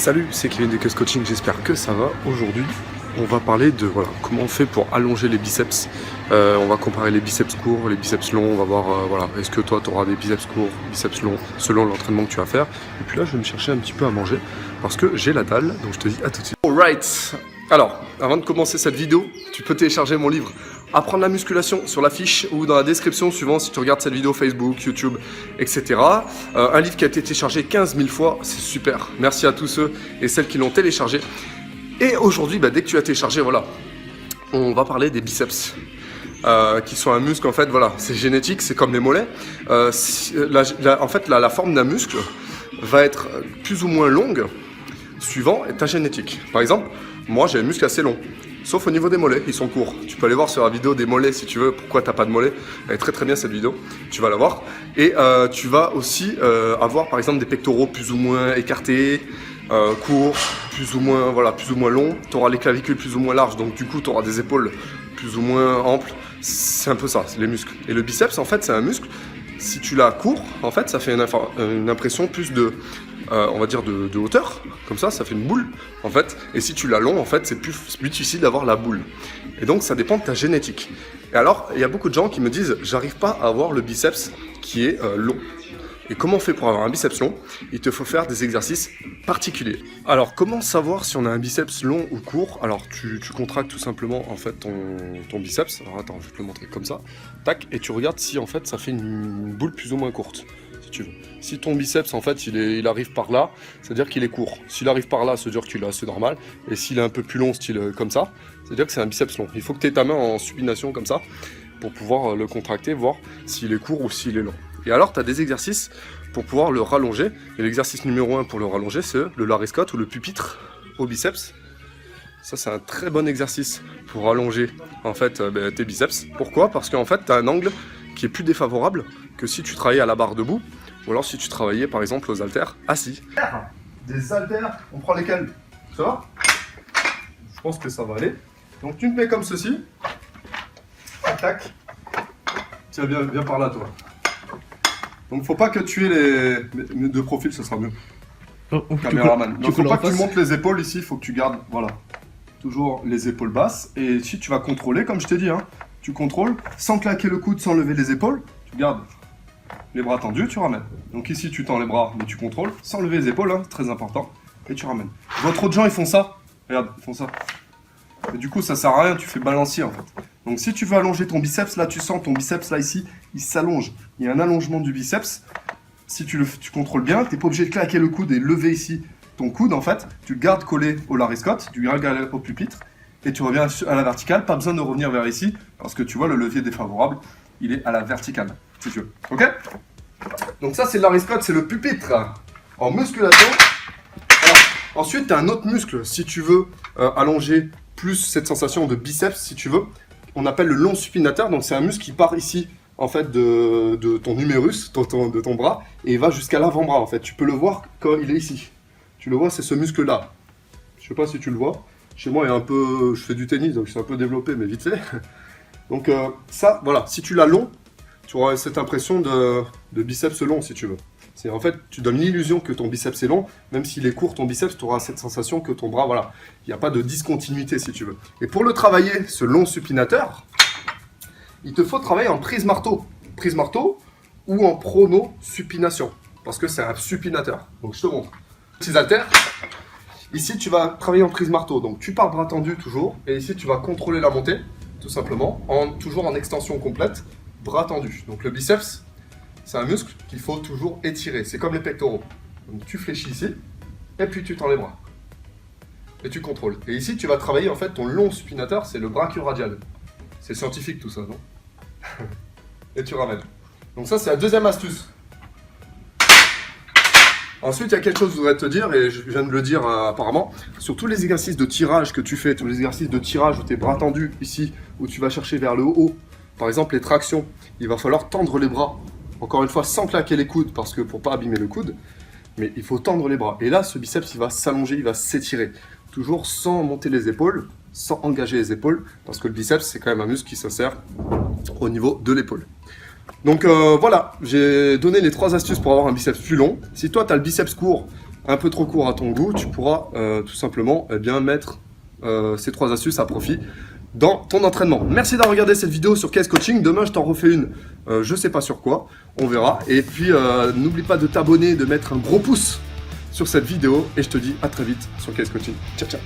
Salut, c'est Kevin de Cus Coaching, j'espère que ça va. Aujourd'hui, on va parler de comment on fait pour allonger les biceps. On va comparer les biceps courts, les biceps longs, on va voir est-ce que toi tu auras des biceps courts, biceps longs, selon l'entraînement que tu vas faire. Et puis là, je vais me chercher un petit peu à manger parce que j'ai la dalle, donc je te dis à tout de suite. Alright, alors, avant de commencer cette vidéo, tu peux télécharger mon livre Apprendre la musculation sur la fiche ou dans la description suivant si tu regardes cette vidéo Facebook, YouTube, etc. Un livre qui a été téléchargé 15 000 fois, c'est super. Merci à tous ceux et celles qui l'ont téléchargé. Et aujourd'hui, dès que tu as téléchargé, on va parler des biceps. Qui sont un muscle, en fait, c'est génétique, c'est comme les mollets. En fait, la forme d'un muscle va être plus ou moins longue suivant ta génétique. Par exemple, moi j'ai un muscle assez long. Sauf au niveau des mollets, ils sont courts. Tu peux aller voir sur la vidéo des mollets si tu veux, pourquoi t'as pas de mollets. Elle est très très bien cette vidéo, tu vas la voir. Et tu vas aussi avoir par exemple des pectoraux plus ou moins écartés, courts, plus ou moins longs. Tu auras les clavicules plus ou moins larges, donc du coup tu auras des épaules plus ou moins amples. C'est un peu ça, c'est les muscles. Et le biceps en fait c'est un muscle, si tu l'as court, en fait ça fait une impression plus de... on va dire de hauteur, comme ça fait une boule en fait, et si tu l'as long en fait c'est plus difficile d'avoir la boule, et donc ça dépend de ta génétique. Et alors il y a beaucoup de gens qui me disent j'arrive pas à avoir le biceps qui est long. Et comment on fait pour avoir un biceps long? Il te faut faire des exercices particuliers. Alors comment savoir si on a un biceps long ou court? Alors tu contractes tout simplement en fait ton biceps. Alors attends, je vais te le montrer comme ça, tac, et tu regardes si en fait ça fait une boule plus ou moins courte. Si tu veux. Si ton biceps en fait il arrive par là, c'est-à-dire qu'il est court. S'il arrive par là, c'est-à-dire qu'il est assez normal. Et s'il est un peu plus long, style comme ça, c'est-à-dire que c'est un biceps long. Il faut que tu aies ta main en supination comme ça pour pouvoir le contracter, voir s'il est court ou s'il est long. Et alors tu as des exercices pour pouvoir le rallonger. Et l'exercice numéro 1 pour le rallonger, c'est le Larry Scott ou le pupitre au biceps. Ça c'est un très bon exercice pour allonger en fait tes biceps. Pourquoi? Parce qu'en fait tu as un angle qui est plus défavorable que si tu travaillais à la barre debout, ou alors si tu travaillais par exemple aux haltères assis. Des haltères, on prend lesquels? Ça va? Je pense que ça va aller. Donc tu te mets comme ceci. Tac. Tiens, viens par là toi. Donc faut pas que tu aies les de profil, ce sera mieux. Caméraman. Donc faut pas que tu montes les épaules ici, il faut que tu gardes, toujours les épaules basses. Et si tu vas contrôler, comme je t'ai dit, tu contrôles sans claquer le coude, sans lever les épaules, tu gardes les bras tendus, tu ramènes. Donc ici tu tends les bras, mais tu contrôles sans lever les épaules, très important, et tu ramènes. Je vois trop de gens, ils font ça. Regarde, ils font ça. Et du coup ça sert à rien, tu fais balancier en fait. Donc si tu veux allonger ton biceps, là tu sens ton biceps là ici, il s'allonge. Il y a un allongement du biceps. Si tu contrôles bien, tu n'es pas obligé de claquer le coude et lever ici ton coude en fait. Tu le gardes collé au Larry Scott, tu le gardes au pupitre et tu reviens à la verticale. Pas besoin de revenir vers ici parce que tu vois le levier défavorable, il est à la verticale si tu veux. Ok? Donc ça c'est le Larry Scott, c'est le pupitre en musculation. Alors, ensuite tu as un autre muscle si tu veux allonger plus cette sensation de biceps si tu veux. On appelle le long supinateur, donc c'est un muscle qui part ici en fait de ton humérus, de ton bras, et il va jusqu'à l'avant-bras en fait. Tu peux le voir quand il est ici. Tu le vois, c'est ce muscle là. Je sais pas si tu le vois. Chez moi, il y a un peu, je fais du tennis, donc c'est un peu développé, mais vite fait. Donc ça, si tu l'as long, tu auras cette impression de biceps long si tu veux. C'est en fait, tu donnes l'illusion que ton biceps est long, même s'il est court ton biceps, tu auras cette sensation que ton bras, il n'y a pas de discontinuité si tu veux. Et pour le travailler, ce long supinateur, il te faut travailler en prise marteau ou en prono-supination, parce que c'est un supinateur. Donc je te montre. Petits haltères. Ici, tu vas travailler en prise marteau, donc tu pars bras tendu toujours, et ici tu vas contrôler la montée, tout simplement, toujours en extension complète, bras tendu. Donc le biceps, c'est un muscle qu'il faut toujours étirer. C'est comme les pectoraux. Donc tu fléchis ici, et puis tu tends les bras. Et tu contrôles. Et ici, tu vas travailler en fait ton long supinateur, c'est le brachioradial. C'est scientifique tout ça, non? Et tu ramènes. Donc ça, c'est la deuxième astuce. Ensuite, il y a quelque chose que je voudrais te dire, et je viens de le dire apparemment, sur tous les exercices de tirage que tu fais, tous les exercices de tirage où tes bras tendus, ici, où tu vas chercher vers le haut, par exemple les tractions, il va falloir tendre les bras. Encore une fois, sans claquer les coudes, parce que pour pas abîmer le coude, mais il faut tendre les bras. Et là, ce biceps, il va s'allonger, il va s'étirer. Toujours sans monter les épaules, sans engager les épaules, parce que le biceps, c'est quand même un muscle qui s'insère au niveau de l'épaule. Donc voilà, j'ai donné les 3 astuces pour avoir un biceps plus long. Si toi, tu as le biceps court, un peu trop court à ton goût, tu pourras tout simplement bien mettre ces 3 astuces à profit dans ton entraînement. Merci d'avoir regardé cette vidéo sur KS Coaching. Demain, je t'en refais une, je sais pas sur quoi, on verra. Et puis, n'oublie pas de t'abonner, de mettre un gros pouce sur cette vidéo. Et je te dis à très vite sur KS Coaching. Ciao, ciao.